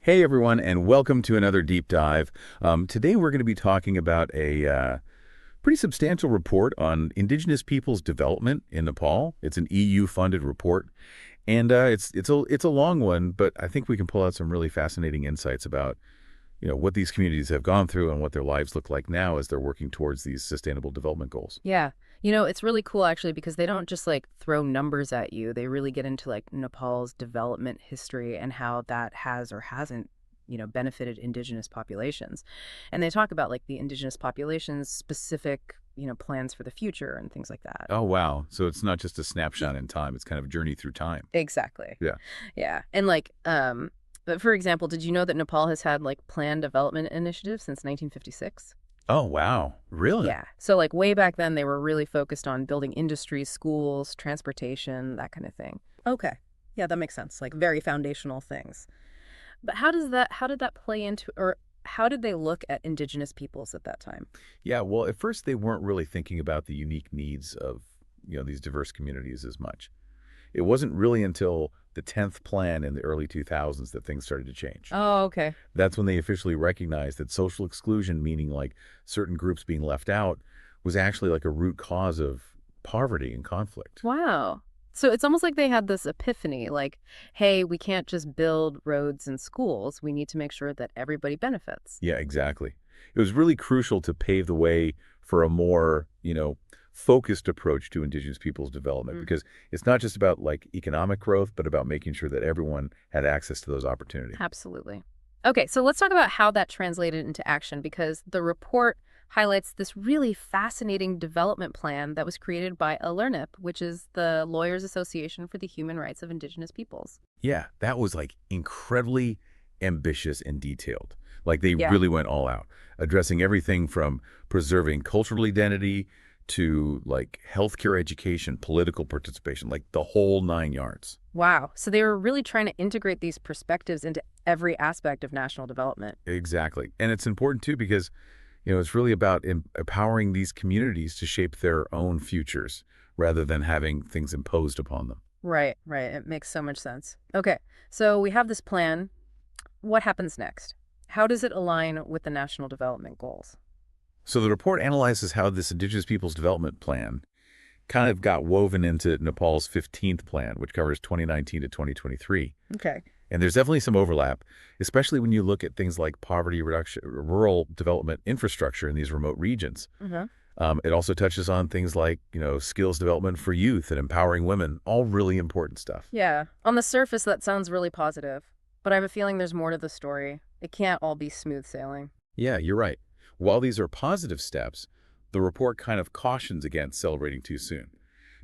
Hey everyone, and welcome to another deep dive. Today we're going to be talking about a pretty substantial report on Indigenous peoples' development in Nepal. It's an EU-funded report, and it's a long one, but I think we can pull out some really fascinating insights about what these communities have gone through and what their lives look like now as they're working towards these sustainable development goals. Yeah. It's really cool actually because they don't just like throw numbers at you. They really get into like Nepal's development history and how that has or hasn't, benefited indigenous populations. And they talk about like the indigenous populations specific, plans for the future and things like that. Oh wow! So it's not just a snapshot in time; it's kind of a journey through time. Exactly. Yeah. Yeah. And but for example, did you know that Nepal has had like planned development initiatives since 1956? Oh wow! Really? Yeah. So like way back then they were really focused on building industries, schools, transportation, that kind of thing. Okay. Yeah, that makes sense. Like very foundational things. But how did that play into, or how did they look at indigenous peoples at that time? Yeah, well, at first they weren't really thinking about the unique needs of, these diverse communities as much. It wasn't really until the 10th plan in the early 2000s that things started to change. Oh, okay. That's when they officially recognized that social exclusion, meaning like certain groups being left out, was actually like a root cause of poverty and conflict. Wow. So it's almost like they had this epiphany, like, hey, we can't just build roads and schools. We need to make sure that everybody benefits. Yeah, exactly. It was really crucial to pave the way for a more, focused approach to indigenous peoples development Mm. because it's not just about like economic growth, but about making sure that everyone had access to those opportunities. Absolutely. Okay, so let's talk about how that translated into action because the report highlights this really fascinating development plan that was created by ALERNIP, which is the Lawyers Association for the Human Rights of Indigenous Peoples. Yeah, that was like incredibly ambitious and detailed. Like they Yeah. really went all out, addressing everything from preserving cultural identity to like healthcare education, political participation, like the whole nine yards. Wow. So they were really trying to integrate these perspectives into every aspect of national development. Exactly. And it's important too because, it's really about empowering these communities to shape their own futures rather than having things imposed upon them. Right, right. It makes so much sense. Okay, so we have this plan. What happens next? How does it align with the national development goals? So the report analyzes how this Indigenous Peoples Development Plan kind of got woven into Nepal's 15th plan, which covers 2019 to 2023. Okay. And there's definitely some overlap, especially when you look at things like poverty reduction, rural development infrastructure in these remote regions. Mm-hmm. It also touches on things like, skills development for youth and empowering women, all really important stuff. Yeah. On the surface, that sounds really positive, but I have a feeling there's more to the story. It can't all be smooth sailing. Yeah, you're right. While these are positive steps, the report kind of cautions against celebrating too soon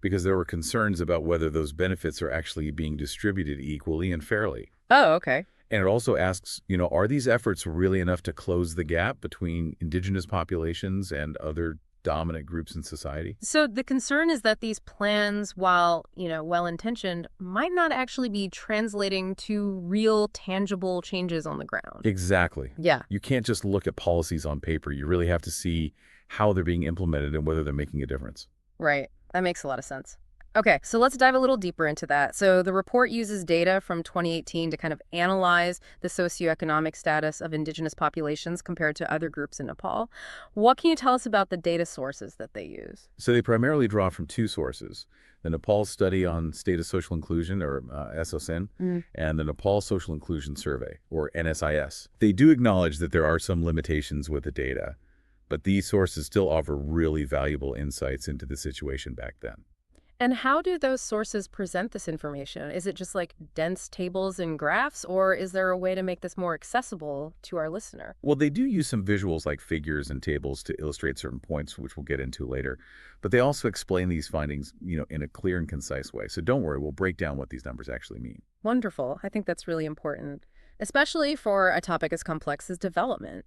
because there were concerns about whether those benefits are actually being distributed equally and fairly. Oh, okay. And it also asks, are these efforts really enough to close the gap between indigenous populations and other dominant groups in society? So the concern is that these plans, while, well-intentioned, might not actually be translating to real, tangible changes on the ground. Exactly. Yeah. You can't just look at policies on paper. You really have to see how they're being implemented and whether they're making a difference. Right. That makes a lot of sense. Okay, so let's dive a little deeper into that. So the report uses data from 2018 to kind of analyze the socioeconomic status of indigenous populations compared to other groups in Nepal. What can you tell us about the data sources that they use? So they primarily draw from two sources, the Nepal Study on State of Social Inclusion, or SOSIN, Mm. and the Nepal Social Inclusion Survey, or NSIS. They do acknowledge that there are some limitations with the data, but these sources still offer really valuable insights into the situation back then. And how do those sources present this information? Is it just like dense tables and graphs, or is there a way to make this more accessible to our listener? Well, they do use some visuals like figures and tables to illustrate certain points, which we'll get into later. But they also explain these findings, in a clear and concise way. So don't worry, we'll break down what these numbers actually mean. Wonderful. I think that's really important, especially for a topic as complex as development.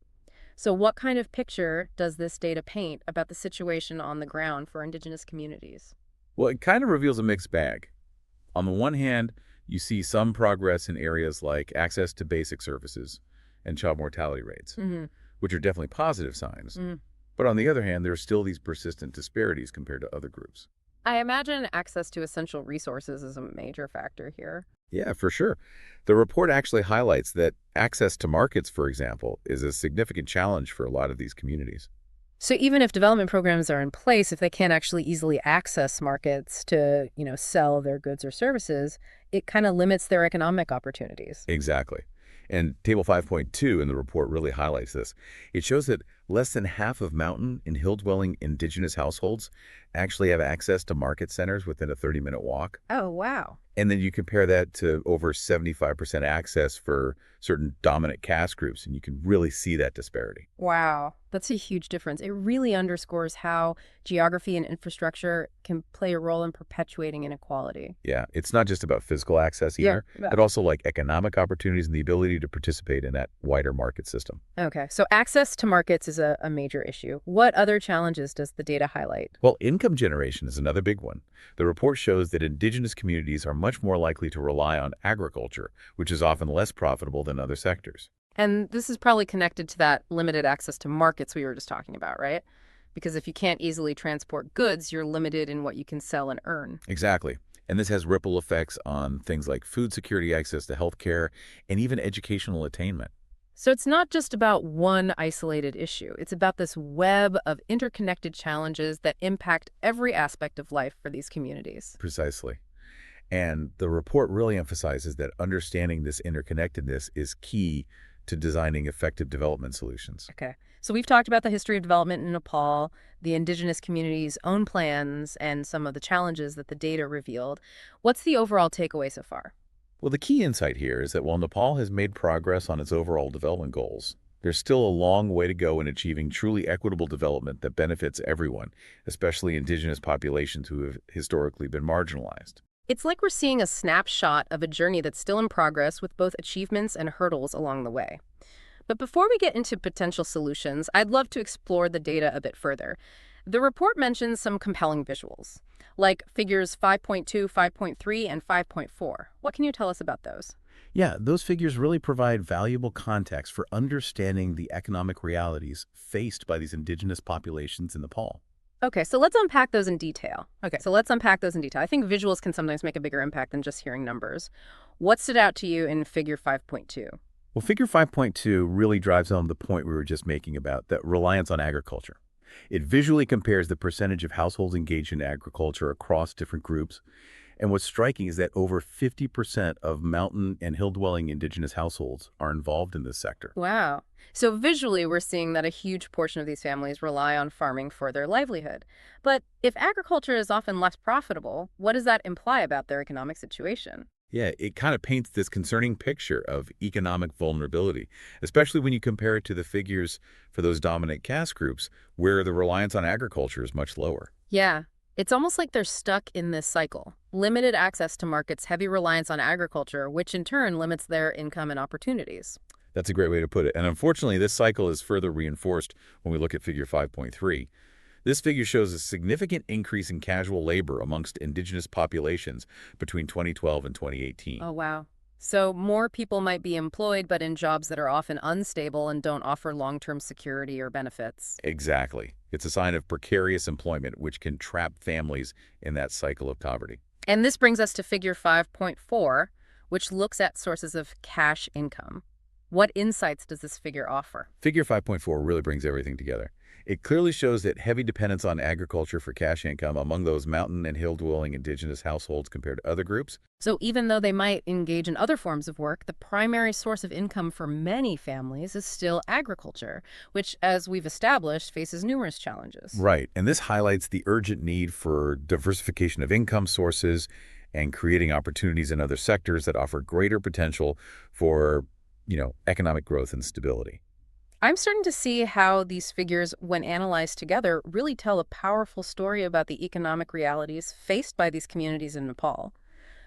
So what kind of picture does this data paint about the situation on the ground for indigenous communities? Well, it kind of reveals a mixed bag. On the one hand, you see some progress in areas like access to basic services and child mortality rates, Hmm. which are definitely positive signs. Mm. But on the other hand, there are still these persistent disparities compared to other groups. I imagine access to essential resources is a major factor here. Yeah, for sure. The report actually highlights that access to markets, for example, is a significant challenge for a lot of these communities. So even if development programs are in place, if they can't actually easily access markets to, sell their goods or services, it kind of limits their economic opportunities. Exactly. And Table 5.2 in the report really highlights this. It shows that less than half of mountain and hill-dwelling indigenous households actually have access to market centers within a 30-minute walk. Oh, wow. And then you compare that to over 75% access for certain dominant caste groups, and you can really see that disparity. Wow, that's a huge difference. It really underscores how geography and infrastructure can play a role in perpetuating inequality. Yeah, it's not just about physical access Yeah. either, but also like economic opportunities and the ability to participate in that wider market system. Okay, so access to markets is a major issue. What other challenges does the data highlight? Well, income generation is another big one. The report shows that indigenous communities are much more likely to rely on agriculture, which is often less profitable than other sectors. And this is probably connected to that limited access to markets we were just talking about, right? Because if you can't easily transport goods, you're limited in what you can sell and earn. Exactly. And this has ripple effects on things like food security, access to healthcare, and even educational attainment. So it's not just about one isolated issue. It's about this web of interconnected challenges that impact every aspect of life for these communities. Precisely. And the report really emphasizes that understanding this interconnectedness is key to designing effective development solutions. Okay. So we've talked about the history of development in Nepal, the indigenous community's own plans, and some of the challenges that the data revealed. What's the overall takeaway so far? Well, the key insight here is that while Nepal has made progress on its overall development goals, there's still a long way to go in achieving truly equitable development that benefits everyone, especially indigenous populations who have historically been marginalized. It's like we're seeing a snapshot of a journey that's still in progress with both achievements and hurdles along the way. But before we get into potential solutions, I'd love to explore the data a bit further. The report mentions some compelling visuals, like figures 5.2, 5.3, and 5.4. What can you tell us about those? Yeah, those figures really provide valuable context for understanding the economic realities faced by these indigenous populations in Nepal. Okay, so let's unpack those in detail. I think visuals can sometimes make a bigger impact than just hearing numbers. What stood out to you in figure 5.2? Well, figure 5.2 really drives home the point we were just making about that reliance on agriculture. It visually compares the percentage of households engaged in agriculture across different groups. And what's striking is that over 50% of mountain and hill-dwelling indigenous households are involved in this sector. Wow. So visually, we're seeing that a huge portion of these families rely on farming for their livelihood. But if agriculture is often less profitable, what does that imply about their economic situation? Yeah, it kind of paints this concerning picture of economic vulnerability, especially when you compare it to the figures for those dominant caste groups where the reliance on agriculture is much lower. Yeah, it's almost like they're stuck in this cycle. Limited access to markets, heavy reliance on agriculture, which in turn limits their income and opportunities. That's a great way to put it. And unfortunately, this cycle is further reinforced when we look at figure 5.3. This figure shows a significant increase in casual labor amongst indigenous populations between 2012 and 2018. Oh, wow. So more people might be employed, but in jobs that are often unstable and don't offer long-term security or benefits. Exactly. It's a sign of precarious employment, which can trap families in that cycle of poverty. And this brings us to figure 5.4, which looks at sources of cash income. What insights does this figure offer? Figure 5.4 really brings everything together. It clearly shows that heavy dependence on agriculture for cash income among those mountain and hill-dwelling indigenous households compared to other groups. So even though they might engage in other forms of work, the primary source of income for many families is still agriculture, which, as we've established, faces numerous challenges. Right, and this highlights the urgent need for diversification of income sources and creating opportunities in other sectors that offer greater potential for, economic growth and stability. I'm starting to see how these figures, when analyzed together, really tell a powerful story about the economic realities faced by these communities in Nepal.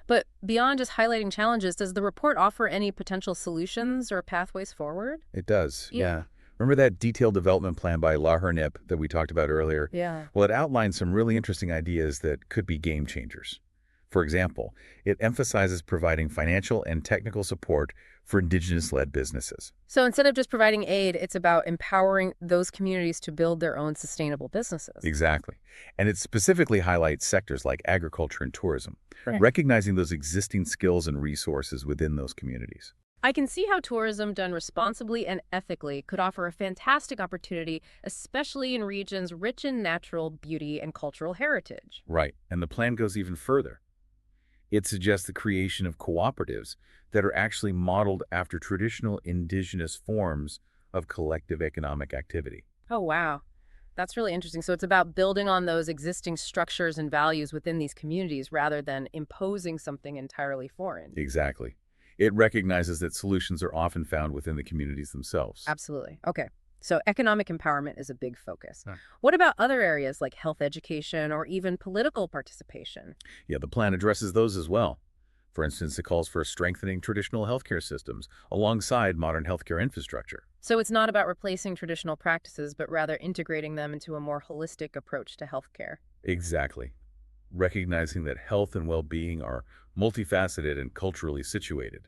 But beyond just highlighting challenges, does the report offer any potential solutions or pathways forward? It does, yeah. Remember that detailed development plan by Nip that we talked about earlier? Yeah. Well, it outlines some really interesting ideas that could be game changers. For example, it emphasizes providing financial and technical support for Indigenous-led businesses. So instead of just providing aid, it's about empowering those communities to build their own sustainable businesses. Exactly. And it specifically highlights sectors like agriculture and tourism, Right. recognizing those existing skills and resources within those communities. I can see how tourism done responsibly and ethically could offer a fantastic opportunity, especially in regions rich in natural beauty and cultural heritage. Right. And the plan goes even further. It suggests the creation of cooperatives that are actually modeled after traditional indigenous forms of collective economic activity. Oh, wow. That's really interesting. So it's about building on those existing structures and values within these communities rather than imposing something entirely foreign. Exactly. It recognizes that solutions are often found within the communities themselves. Absolutely. Okay. So economic empowerment is a big focus. Huh. What about other areas like health education or even political participation? Yeah, the plan addresses those as well. For instance, it calls for strengthening traditional healthcare systems alongside modern healthcare infrastructure. So it's not about replacing traditional practices, but rather integrating them into a more holistic approach to healthcare. Exactly. Recognizing that health and well-being are multifaceted and culturally situated.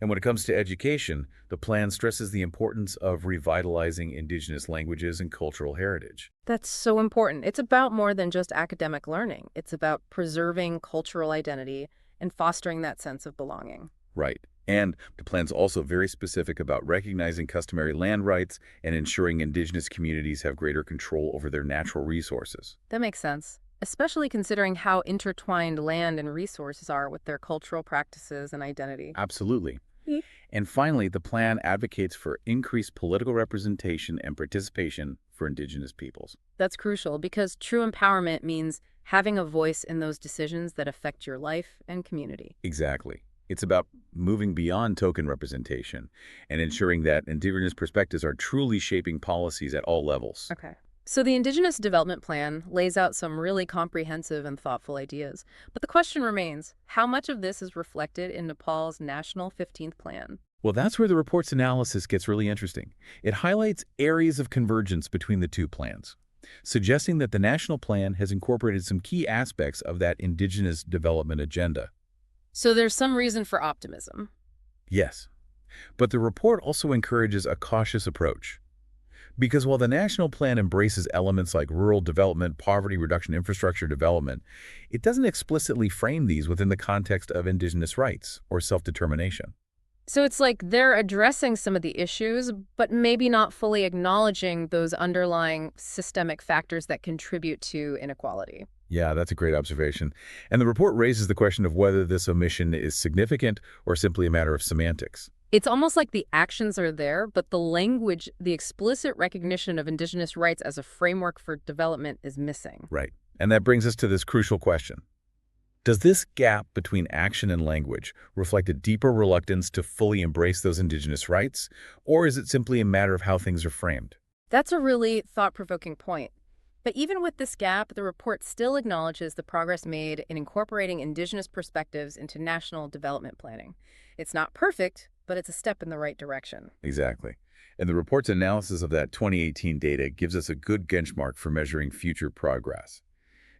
And when it comes to education, the plan stresses the importance of revitalizing indigenous languages and cultural heritage. That's so important. It's about more than just academic learning. It's about preserving cultural identity and fostering that sense of belonging. Right. And the plan's also very specific about recognizing customary land rights and ensuring indigenous communities have greater control over their natural resources. That makes sense, especially considering how intertwined land and resources are with their cultural practices and identity. Absolutely. Mm. And finally, the plan advocates for increased political representation and participation for indigenous peoples. That's crucial because true empowerment means having a voice in those decisions that affect your life and community. Exactly. It's about moving beyond token representation and ensuring that indigenous perspectives are truly shaping policies at all levels. Okay. So the Indigenous Development Plan lays out some really comprehensive and thoughtful ideas. But the question remains, how much of this is reflected in Nepal's National 15th Plan? Well, that's where the report's analysis gets really interesting. It highlights areas of convergence between the two plans, suggesting that the national plan has incorporated some key aspects of that indigenous development agenda. So there's some reason for optimism. Yes, but the report also encourages a cautious approach. Because while the national plan embraces elements like rural development, poverty reduction, infrastructure development, it doesn't explicitly frame these within the context of indigenous rights or self-determination. So it's like they're addressing some of the issues, but maybe not fully acknowledging those underlying systemic factors that contribute to inequality. Yeah, that's a great observation. And the report raises the question of whether this omission is significant or simply a matter of semantics. It's almost like the actions are there, but the language, the explicit recognition of Indigenous rights as a framework for development is missing. Right. And that brings us to this crucial question. Does this gap between action and language reflect a deeper reluctance to fully embrace those indigenous rights, or is it simply a matter of how things are framed? That's a really thought-provoking point. But even with this gap, the report still acknowledges the progress made in incorporating Indigenous perspectives into national development planning. It's not perfect, but it's a step in the right direction. Exactly. And the report's analysis of that 2018 data gives us a good benchmark for measuring future progress.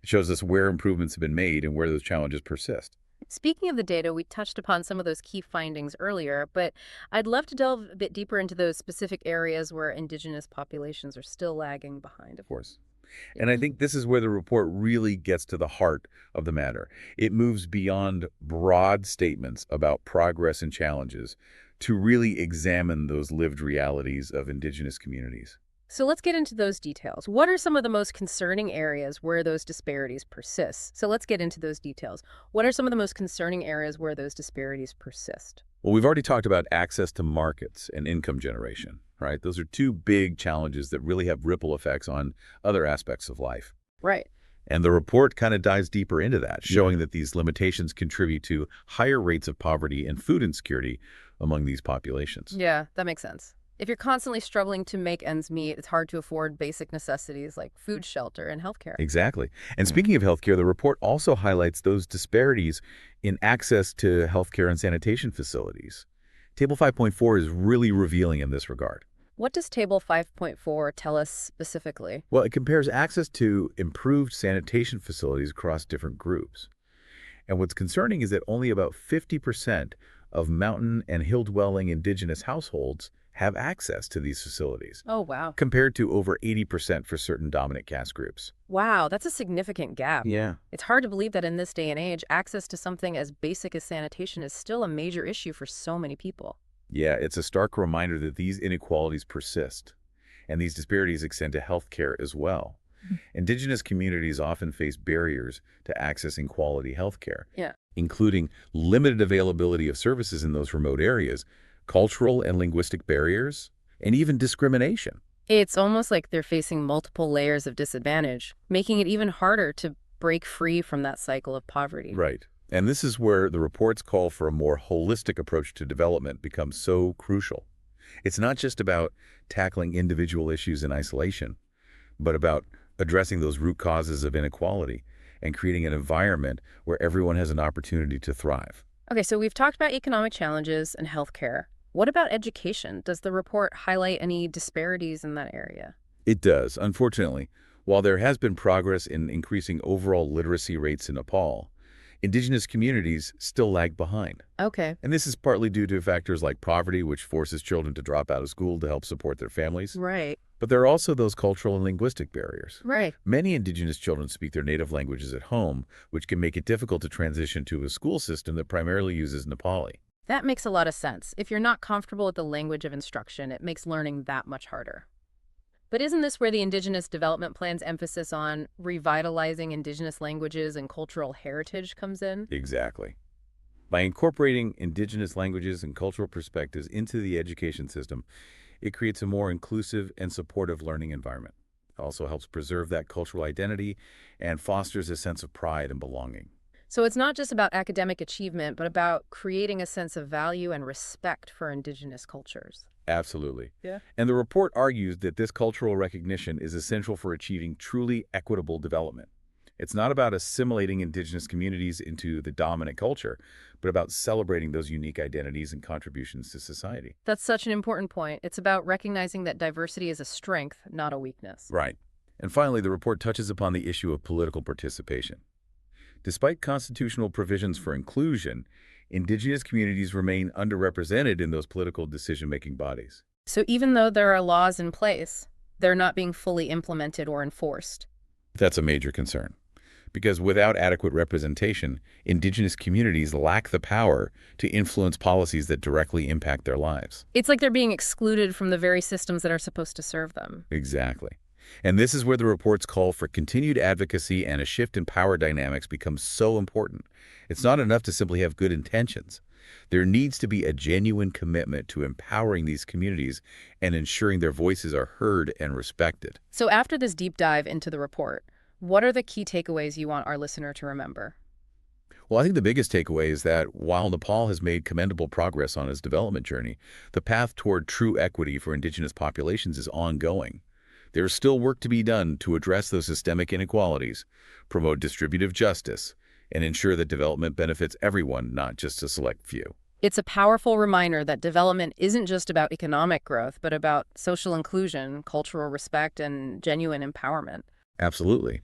It shows us where improvements have been made and where those challenges persist. Speaking of the data, we touched upon some of those key findings earlier, but I'd love to delve a bit deeper into those specific areas where Indigenous populations are still lagging behind. Of course. And I think this is where the report really gets to the heart of the matter. It moves beyond broad statements about progress and challenges to really examine those lived realities of indigenous communities. So let's get into those details. What are some of the most concerning areas where those disparities persist? So let's get into those details. What are some of the most concerning areas where those disparities persist? Well, we've already talked about access to markets and income generation, right? Those are two big challenges that really have ripple effects on other aspects of life. Right. And the report kind of dives deeper into that, showing that these limitations contribute to higher rates of poverty and food insecurity among these populations. Yeah, that makes sense. If you're constantly struggling to make ends meet, it's hard to afford basic necessities like food, shelter, and healthcare. Exactly. And speaking of healthcare, the report also highlights those disparities in access to healthcare and sanitation facilities. Table 5.4 is really revealing in this regard. What does Table 5.4 tell us specifically? Well, it compares access to improved sanitation facilities across different groups. And what's concerning is that only about 50% of mountain and hill-dwelling indigenous households have access to these facilities, Oh, wow. compared to over 80% for certain dominant caste groups. Wow, that's a significant gap. Yeah. It's hard to believe that in this day and age, access to something as basic as sanitation is still a major issue for so many people. Yeah, it's a stark reminder that these inequalities persist, and these disparities extend to healthcare as well. Indigenous communities often face barriers to accessing quality healthcare, Yeah. including limited availability of services in those remote areas, cultural and linguistic barriers, and even discrimination. It's almost like they're facing multiple layers of disadvantage, making it even harder to break free from that cycle of poverty. Right. And this is where the report's call for a more holistic approach to development becomes so crucial. It's not just about tackling individual issues in isolation, but about addressing those root causes of inequality and creating an environment where everyone has an opportunity to thrive. Okay, so we've talked about economic challenges and healthcare. What about education? Does the report highlight any disparities in that area? It does, unfortunately. While there has been progress in increasing overall literacy rates in Nepal, indigenous communities still lag behind. Okay. And this is partly due to factors like poverty, which forces children to drop out of school to help support their families. Right. But there are also those cultural and linguistic barriers. Right. Many indigenous children speak their native languages at home, which can make it difficult to transition to a school system that primarily uses Nepali. That makes a lot of sense. If you're not comfortable with the language of instruction, it makes learning that much harder. But isn't this where the Indigenous Development Plan's emphasis on revitalizing indigenous languages and cultural heritage comes in? Exactly. By incorporating indigenous languages and cultural perspectives into the education system, it creates a more inclusive and supportive learning environment. It also helps preserve that cultural identity and fosters a sense of pride and belonging. So it's not just about academic achievement, but about creating a sense of value and respect for indigenous cultures. Absolutely. Yeah. And the report argues that this cultural recognition is essential for achieving truly equitable development. It's not about assimilating indigenous communities into the dominant culture, but about celebrating those unique identities and contributions to society. That's such an important point. It's about recognizing that diversity is a strength, not a weakness. Right. And finally, the report touches upon the issue of political participation. Despite constitutional provisions for inclusion, indigenous communities remain underrepresented in those political decision-making bodies. So even though there are laws in place, they're not being fully implemented or enforced. That's a major concern, because without adequate representation, indigenous communities lack the power to influence policies that directly impact their lives. It's like they're being excluded from the very systems that are supposed to serve them. Exactly. And this is where the report's call for continued advocacy and a shift in power dynamics becomes so important. It's not enough to simply have good intentions. There needs to be a genuine commitment to empowering these communities and ensuring their voices are heard and respected. So after this deep dive into the report, what are the key takeaways you want our listener to remember? Well, I think the biggest takeaway is that while Nepal has made commendable progress on its development journey, the path toward true equity for indigenous populations is ongoing. There's still work to be done to address those systemic inequalities, promote distributive justice, and ensure that development benefits everyone, not just a select few. It's a powerful reminder that development isn't just about economic growth, but about social inclusion, cultural respect, and genuine empowerment. Absolutely.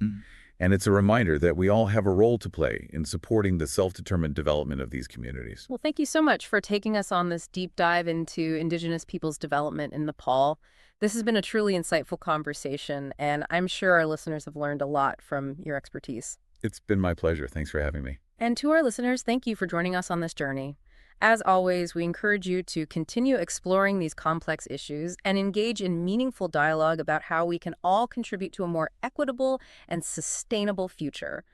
And it's a reminder that we all have a role to play in supporting the self-determined development of these communities. Well, thank you so much for taking us on this deep dive into Indigenous peoples' development in Nepal. This has been a truly insightful conversation, and I'm sure our listeners have learned a lot from your expertise. It's been my pleasure. Thanks for having me. And to our listeners, thank you for joining us on this journey. As always, we encourage you to continue exploring these complex issues and engage in meaningful dialogue about how we can all contribute to a more equitable and sustainable future.